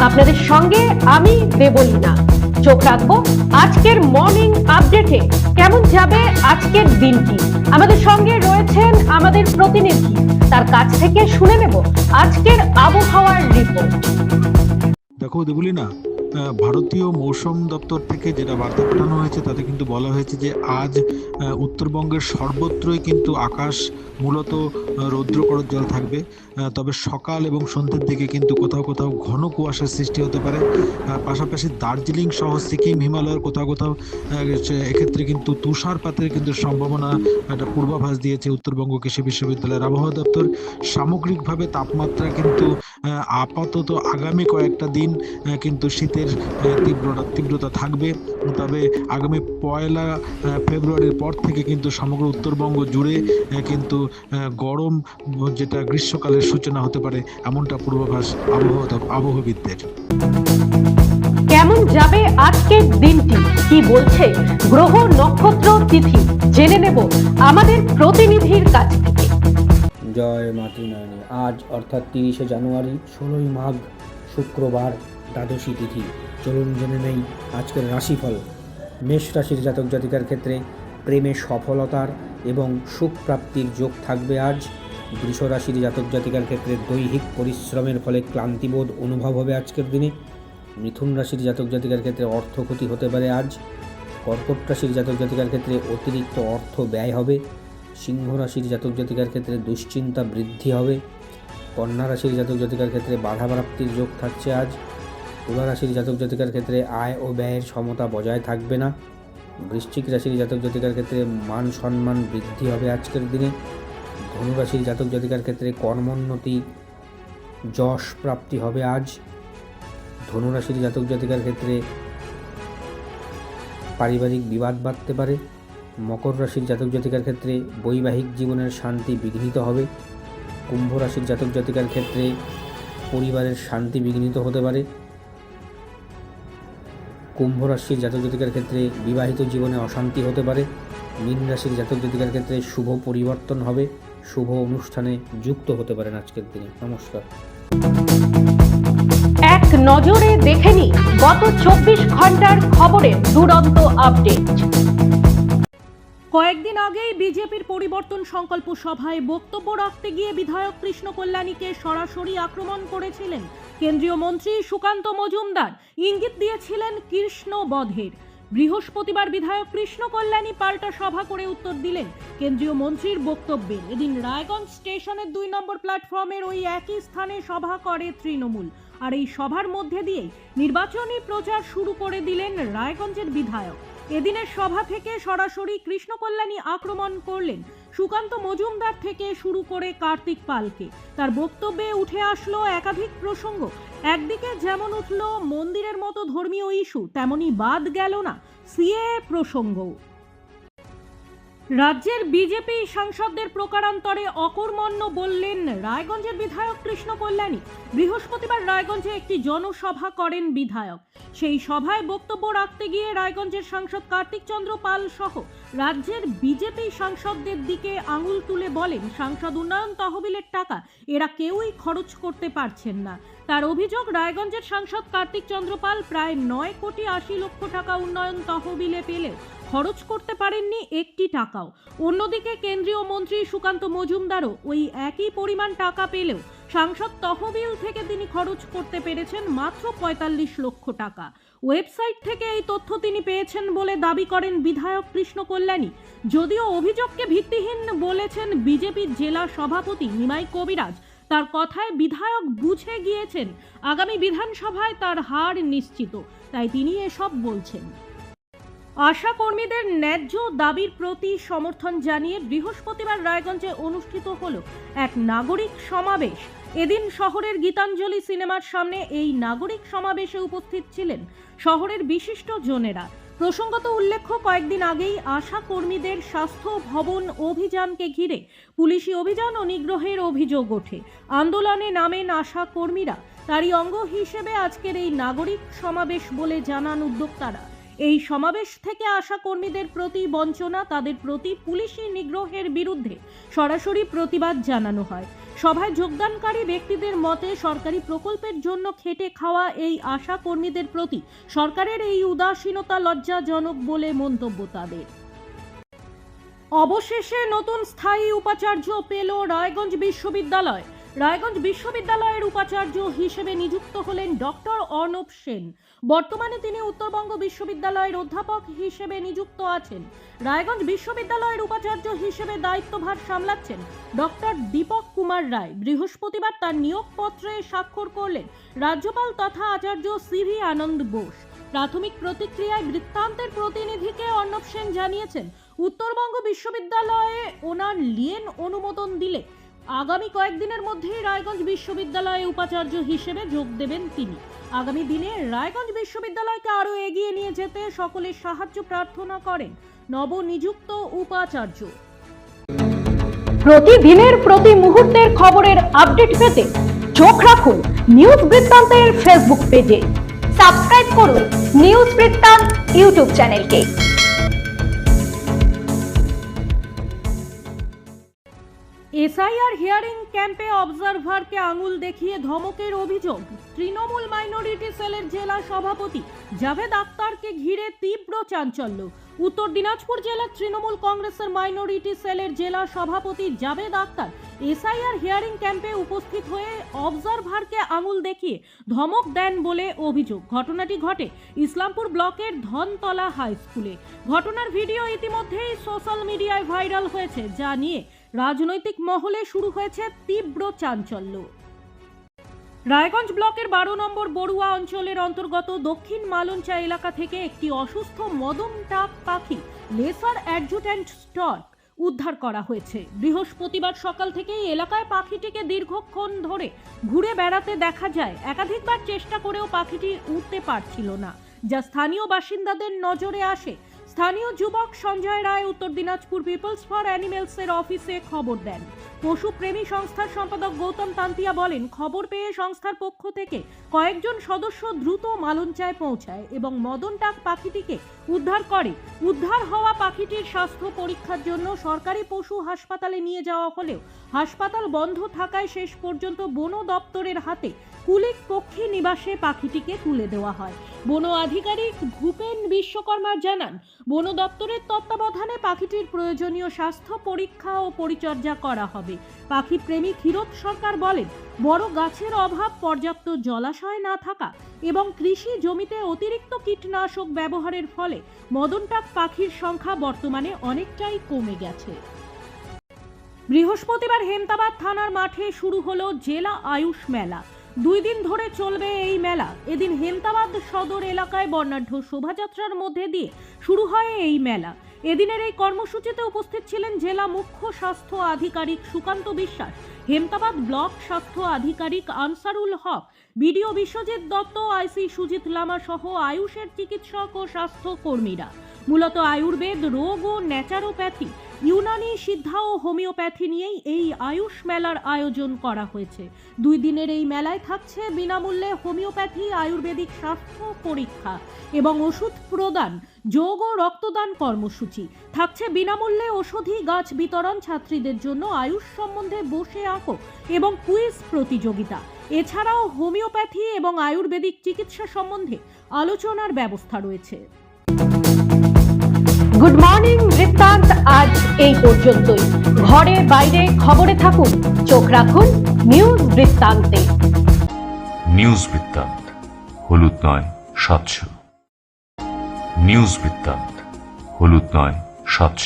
আপনাদের সঙ্গে আমি দেবলীনা। চোখ রাখবো আজকের মর্নিং আপডেটে। কেমন যাবে আজকের দিনটি? আমাদের সঙ্গে রয়েছেন আমাদের প্রতিনিধি, তার কাছ থেকে শুনে নেব আজকের আবহাওয়ার রিপোর্ট। দেখো দেবলীনা, ভারতীয় মৌসুম দপ্তর থেকে যেটা বার্তা পাঠানো হয়েছে তাতে কিন্তু বলা হয়েছে যে আজ উত্তরবঙ্গের সর্বত্রই কিন্তু আকাশ মূলত রৌদ্রকরোজ্জ্বল থাকবে। তবে সকাল এবং সন্ধ্যের দিকে কিন্তু কোথাও কোথাও ঘন কুয়াশার সৃষ্টি হতে পারে। পাশাপাশি দার্জিলিং সহ সিকিম, হিমালয়ের কোথাও কোথাও এক্ষেত্রে কিন্তু তুষারপাতের কিন্তু সম্ভাবনা একটা পূর্বাভাস দিয়েছে উত্তরবঙ্গ কৃষি বিশ্ববিদ্যালয়ের আবহাওয়া দপ্তর। সামগ্রিকভাবে তাপমাত্রা কিন্তু আপাতত আগামী কয়েকটা দিন কিন্তু শীতের তীব্রতা থাকবে। তবে আগামী 1 ফেব্রুয়ারির পর থেকে কিন্তু সমগ্র উত্তরবঙ্গ জুড়ে কিন্তু গরম, যেটা গ্রীষ্মকালের সূচনা হতে পারে, এমনটা পূর্বাভাস আবহাওয়াবিদদের। কেমন যাবে আজকের দিনটি, কি বলছে গ্রহ নক্ষত্র তিথি, জেনে নেব আমাদের প্রতিনিধির কাছ থেকে। জয় মাতৃনয়নী। আজ অর্থাৎ 30শে জানুয়ারি, 16ই মাঘ, শুক্রবার, দ্বাদশী তিথি। চলুন জেনে নেই আজকের রাশিফল। মেষ রাশির জাতক জাতিকার ক্ষেত্রে প্রেমে সফলতার এবং সুখ প্রাপ্তির যোগ থাকবে আজ। বৃষ রাশির জাতক জাতিকার ক্ষেত্রে দৈহিক পরিশ্রমের ফলে ক্লান্তিবোধ অনুভব হবে আজকের দিনে। মিথুন রাশির জাতক জাতিকার ক্ষেত্রে অর্থক্ষতি হতে পারে আজ। কর্কট রাশির জাতক জাতিকার ক্ষেত্রে অতিরিক্ত অর্থ ব্যয় হবে। সিংহ রাশির জাতক জাতিকার ক্ষেত্রে দুশ্চিন্তা বৃদ্ধি হবে। কন্যা রাশির জাতক জাতিকার ক্ষেত্রে বাধা প্রাপ্তির যোগ থাকছে আজ। তুলা রাশির জাতক জাতিকার ক্ষেত্রে আয় ও ব্যয়ের সমতা বজায় থাকবে না। বৃশ্চিক রাশির জাতক জাতিকার ক্ষেত্রে মান সম্মান বৃদ্ধি হবে আজকের দিনে। ধনু রাশির জাতক জাতিকার ক্ষেত্রে কর্মোন্নতি, যশ প্রাপ্তি হবে আজ। ধনু রাশির জাতক জাতিকার ক্ষেত্রে পারিবারিক বিবাদ বাড়তে পারে। মকর রাশির জাতক জাতিকার ক্ষেত্রে বৈবাহিক জীবনের শান্তি বিঘ্নিত হবে। কুম্ভ রাশির জাতক জাতিকার ক্ষেত্রে পরিবারের শান্তি বিঘ্নিত হতে পারে। কুম্ভ রাশির জাতক জাতিকার ক্ষেত্রে বিবাহিত জীবনে অশান্তি হতে পারে। মীন রাশির জাতক জাতিকার ক্ষেত্রে শুভ পরিবর্তন হবে, শুভ অনুষ্ঠানে যুক্ত হতে পারেন আজকের দিনে। নমস্কার। এক নজরে দেখে নিই গত 24 ঘন্টার খবরের দুরন্ত আপডেট। কয়েকদিন আগেই বিজেপির পরিবর্তন সংকল্প সভায় বক্তব্য রাখতে গিয়ে বিধায়ক কৃষ্ণ কল্যাণীকে সরাসরি আক্রমণ করেছিলেন কেন্দ্রীয় মন্ত্রী সুকান্ত মজুমদার। ইঙ্গিত দিয়েছিলেন কৃষ্ণ বধের। বৃহস্পতিবার বিধায়ক কৃষ্ণ কল্যাণী পাল্টা সভা করে উত্তর দিলেন কেন্দ্রীয় মন্ত্রীর বক্তব্যে। এদিন রায়গঞ্জ স্টেশনের 2 নম্বর প্ল্যাটফর্মের ওই একই স্থানে সভা করে তৃণমূল। আর এই সভার মধ্যে দিয়েই নির্বাচনী প্রচার শুরু করে দিলেন রায়গঞ্জের বিধায়ক। এদিনের সভা থেকে সরাসরি কৃষ্ণ কল্যাণী আক্রমণ করলেন সুকান্ত মজুমদার থেকে শুরু করে কার্তিক পালকে। তার বক্তব্যে উঠে আসলো একাধিক প্রসঙ্গ। একদিকে যেমন উঠল মন্দিরের মতো ধর্মীয় ইস্যু, তেমনি বাদ গেল না সিএ প্রসঙ্গ। রাজ্যের বিজেপি সাংসদদের প্রকারান্তরে অকর্মণ্য বললেন রায়গঞ্জের বিধায়ক কৃষ্ণ কল্যাণী। বৃহস্পতিবার রায়গঞ্জে একটি জনসভা করেন বিধায়ক। সেই সভায় বক্তব্য রাখতে গিয়ে রায়গঞ্জের সাংসদ কার্তিক চন্দ্র পাল সহ রাজ্যের বিজেপি সাংসদদের দিকে আঙুল তুলে বলেন, সাংসদ উন্নয়ন তহবিলের টাকা এরা কেউই খরচ করতে পারছেন না। তার অভিযোগ, রায়গঞ্জের সাংসদ কার্তিক চন্দ্র পাল প্রায় 9,80,00,000 টাকা উন্নয়ন তহবিলে পেলেও খরচ করতে পারেননি 1টি টাকাও। অন্যদিকে কেন্দ্রীয় মন্ত্রী সুকান্ত মজুমদারও ওই একই পরিমাণ টাকা পেলেও সাংসদ তহবিল থেকে তিনি খরচ করতে পেরেছেন মাত্র 45 লক্ষ টাকা। ওয়েবসাইট থেকে এই তথ্য তিনি পেয়েছেন বলে দাবি করেন বিধায়ক কৃষ্ণ কল্যাণী। যদিও অভিযোগকে ভিত্তিহীন বলেছেন বিজেপির জেলা সভাপতি নিমাই কবিরাজ। তার কথায় বিধায়ক বুঝে গিয়েছেন আগামী বিধানসভায় তার হার নিশ্চিত, তাই তিনি এসব বলছেন। আশা কর্মীদের ন্যায্য দাবির প্রতি সমর্থন জানিয়ে বৃহস্পতিবার রায়গঞ্জে অনুষ্ঠিত হলো এক নাগরিক সমাবেশ। এদিন শহরের গীতাঞ্জলি সিনেমার সামনে এই নাগরিক সমাবেশে উপস্থিত ছিলেন শহরের বিশিষ্ট জনেরা। প্রসঙ্গত উল্লেখ্য, কয়েকদিন আগেই আশা কর্মীদের স্বাস্থ্য ভবন অভিযানকে ঘিরে পুলিশি অভিযান ও নিগ্রহের অভিযোগ ওঠে। আন্দোলনে নামেন আশা কর্মীরা। তারই অঙ্গ হিসেবে আজকের এই নাগরিক সমাবেশ বলে জানান উদ্যোক্তারা। এই সমাবেশ থেকে আশা কর্মীদের প্রতি বঞ্চনা, তাদের প্রতি পুলিশি নিগ্রহের বিরুদ্ধে সরাসরি প্রতিবাদ জানানো হয়। সভায় যোগদানকারী ব্যক্তিদের মতে সরকারি প্রকল্পের জন্য খেটে খাওয়া এই আশা কর্মীদের প্রতি সরকারের এই উদাসীনতা লজ্জাজনক বলে মন্তব্য তাদের। অবশেষে নতুন স্থায়ী উপাচার্য পেল রায়গঞ্জ বিশ্ববিদ্যালয়। রায়গঞ্জ বিশ্ববিদ্যালয়ের উপাচার্য হিসেবে নিযুক্ত হলেন ডক্টর অর্ণব সেন। বর্তমানে তিনি উত্তরবঙ্গ বিশ্ববিদ্যালয়ের অধ্যাপক হিসেবে নিযুক্ত আছেন। রায়গঞ্জ বিশ্ববিদ্যালয়ের উপাচার্য হিসেবে দায়িত্বভার সামলাচ্ছেন ডক্টর দীপক কুমার রায়। বৃহস্পতিবার তার নিয়োগপত্রে স্বাক্ষর করলেন রাজ্যপাল তথা আচার্য সিভি আনন্দ বোস। প্রাথমিক প্রতিক্রিয়ায় বৃত্তান্তের প্রতিনিধিকে অর্ণব সেন জানিয়েছেন, উত্তরবঙ্গ বিশ্ববিদ্যালয়ে ওনার লিয়েন অনুমোদন দিলে আগামী কয়েকদিনের মধ্যেই রায়গঞ্জ বিশ্ববিদ্যালয়ে উপাচার্য হিসেবে যোগ দেবেন তিনি। আগামী দিনে রায়গঞ্জ বিশ্ববিদ্যালয়কে আরও এগিয়ে নিয়ে যেতে সকলের সাহায্য প্রার্থনা করেন নবনিযুক্ত উপাচার্য। প্রতিদিনের প্রতি মুহূর্তের খবরের আপডেট পেতে চোখ রাখুন নিউজ বৃত্তান্তের ফেসবুক পেজে। সাবস্ক্রাইব করুন নিউজ বৃত্তান্ত ইউটিউব চ্যানেলকে। এসআইআর হিয়ারিং ক্যাম্পে অবজারভারকে আঙুল দেখিয়ে ধমকের অভিযোগ। তৃণমূল মাইনরিটি সেলের জেলা সভাপতি জাভেদ আক্তারকে ঘিরে তীব্র চাঞ্চল্য। উত্তর দিনাজপুর জেলার তৃণমূল কংগ্রেসের মাইনরিটি সেলের জেলা সভাপতি জাভেদ আক্তার এসআইআর হিয়ারিং ক্যাম্পে উপস্থিত হয়ে অবজারভারকে আঙুল দেখিয়ে ধমক দেন বলে অভিযোগ। ঘটনাটি ঘটে ইসলামপুর ব্লকের ধনতলা হাই স্কুলে। ঘটনার ভিডিও ইতিমধ্যেই সোশ্যাল মিডিয়ায় ভাইরাল হয়েছে, যা নিয়ে রাজনৈতিক মহলে শুরু হয়েছে তীব্র চাঞ্চল্য। রায়গঞ্জ ব্লকের 12 নম্বর বড়ুয়া অঞ্চলের অন্তর্গত দক্ষিণ মালঞ্চা এলাকা থেকে একটি অসুস্থ মদন টাক পাখি লেসার অ্যাডজুট্যান্ট স্টর্ক উদ্ধার করা হয়েছে। বৃহস্পতিবার সকাল থেকেই এলাকায় পাখিটিকে দীর্ঘক্ষণ ধরে ঘুরে বেড়াতে দেখা যায়। একাধিকবার চেষ্টা করেও পাখিটি উঠতে পারছিল না, যা স্থানীয় বাসিন্দাদের নজরে আসে। স্থানীয় যুবক সঞ্জয় রায় উত্তর দিনাজপুর পিপলস ফর অ্যানিমেলসের অফিসে খবর দেন। পশুপ্রেমী সংস্থার সম্পাদক গৌতম তান্তিয়া বলেন, খবর পেয়ে সংস্থার পক্ষ থেকে কয়েকজন সদস্য দ্রুত মালঞ্চায় পৌঁছায় এবং মদন টাক পাখিটিকে উদ্ধার করে। উদ্ধার হওয়া পাখিটির স্বাস্থ্য পরীক্ষার জন্য সরকারি পশু হাসপাতালে নিয়ে যাওয়া হলেও হাসপাতাল বন্ধ থাকায় শেষ পর্যন্ত বন দপ্তরের হাতে কুলিক পক্ষী নিবাসে পাখিটিকে তুলে দেওয়া হয়। বন আধিকারিক ভূপেন বিশ্বকর্মা জানান, বন দপ্তরের তত্ত্বাবধানে পাখিটির প্রয়োজনীয় স্বাস্থ্য পরীক্ষা ও পরিচর্যা করা হবে। পাখি প্রেমী ক্ষীরোদ সরকার বলেন, বড় গাছের অভাব, পর্যাপ্ত জলাশয় না থাকা এবং কৃষি জমিতে অতিরিক্ত কীটনাশক ব্যবহারের ফলে মদন টাক পাখির সংখ্যা বর্তমানে অনেকটাই কমে গেছে। বৃহস্পতিবার হেমতাবাদ থানার মাঠে শুরু হলো জেলা আয়ুষ মেলা। 2 দিন ধরে চলবে এই মেলা। এদিন হেমতাবাদ সদর এলাকায় বর্ণাঢ্য শোভাযাত্রার মধ্যে দিয়ে শুরু হয় এই মেলা। এদিনের এই কর্মসূচিতে উপস্থিত ছিলেন জেলা মুখ্য স্বাস্থ্য আধিকারিক সুকান্ত বিশ্বাস, হেমতাবাদ ব্লক স্বাস্থ্য আধিকারিক আনসারুল হক, বিডিও বিশ্বজিৎ দত্ত, আইসি সুজিত লামা সহ আয়ুষের চিকিৎসক ও স্বাস্থ্য কর্মীরা। মূলত আয়ুর্বেদ, রোগ ও ন্যাচারোপ্যাথি, ইউনানি, সিদ্ধা ও হোমিওপ্যাথি নিয়েই এই আয়ুষ মেলার আয়োজন করা হয়েছে। 2 দিনের এই মেলায় থাকছে বিনামূল্যে হোমিওপ্যাথি, আয়ুর্বেদিক স্বাস্থ্য পরীক্ষা এবং ওষুধ প্রদান, যোগ ও রক্তদান কর্মসূচি। থাকছে বিনামূল্যে ওষুধি গাছ বিতরণ, ছাত্রীদের জন্য আয়ুষ সম্বন্ধে বসে আঁকো এবং কুইজ প্রতিযোগিতা। এছাড়াও হোমিওপ্যাথি এবং আয়ুর্বেদিক চিকিৎসা সম্বন্ধে আলোচনার ব্যবস্থা রয়েছে। গুড মর্নিং বৃত্তান্ত আজ এই পর্যন্তই। ঘরে বাইরে খবরে থাকুন, চোখ রাখুন নিউজ বৃত্তান্তে। নিউজ বৃত্তান্ত, হলুদ নয় স্বচ্ছ। নিউজ বৃত্তান্ত, হলুদ নয় স্বচ্ছ।